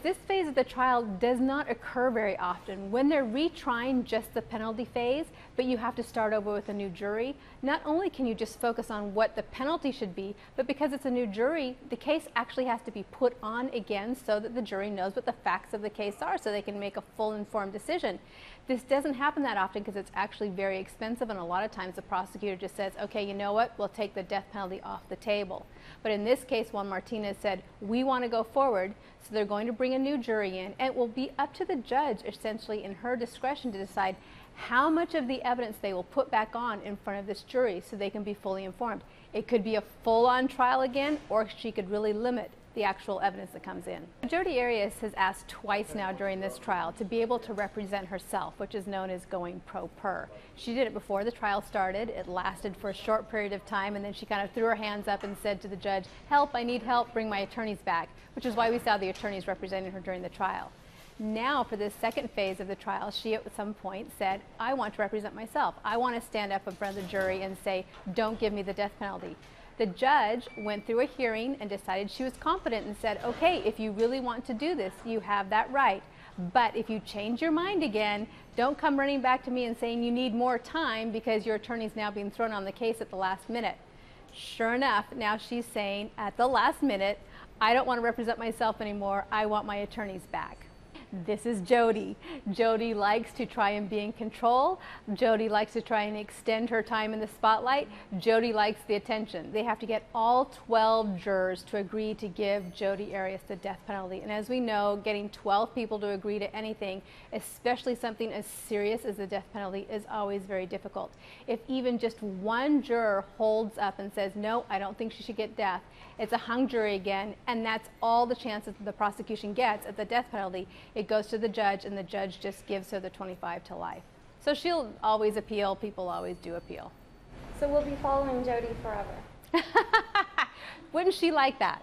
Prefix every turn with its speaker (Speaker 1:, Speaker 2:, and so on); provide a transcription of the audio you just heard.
Speaker 1: This phase of the trial does not occur very often. When they're retrying just the penalty phase, but you have to start over with a new jury, not only can you just focus on what the penalty should be, but because it's a new jury, the case actually has to be put on again so that the jury knows what the facts of the case are so they can make a full informed decision. This doesn't happen that often because it's actually very expensive, and a lot of times the prosecutor just says, okay, you know what, we'll take the death penalty off the table. But in this case, Juan Martinez said, we want to go forward, so they're going to bring a new jury in, and it will be up to the judge, essentially in her discretion, to decide how much of the evidence they will put back on in front of this jury so they can be fully informed. It could be a full-on trial again, or she could really limit the actual evidence that comes in. Jodi Arias has asked twice now during this trial to be able to represent herself, which is known as going pro per. She did it before the trial started. It lasted for a short period of time, and then she kind of threw her hands up and said to the judge, help, I need help, bring my attorneys back, which is why we saw the attorneys representing her during the trial. Now, for this second phase of the trial, she at some point said, I want to represent myself. I want to stand up in front of the jury and say, don't give me the death penalty. The judge went through a hearing and decided she was competent and said, okay, if you really want to do this, you have that right. But if you change your mind again, don't come running back to me and saying you need more time because your attorney's now being thrown on the case at the last minute. Sure enough, now she's saying at the last minute, I don't want to represent myself anymore. I want my attorneys back. This is Jodi. Jodi likes to try and be in control. Jodi likes to try and extend her time in the spotlight. Jodi likes the attention. They have to get all 12 jurors to agree to give Jodi Arias the death penalty. And as we know, getting 12 people to agree to anything, especially something as serious as the death penalty, is always very difficult. If even just one juror holds up and says, no, I don't think she should get death, it's a hung jury again, and that's all the chances the prosecution gets at the death penalty. It goes to the judge, and the judge just gives her the 25 to life. So she'll always appeal. People always do appeal.
Speaker 2: So we'll be following Jodi forever.
Speaker 1: Wouldn't she like that?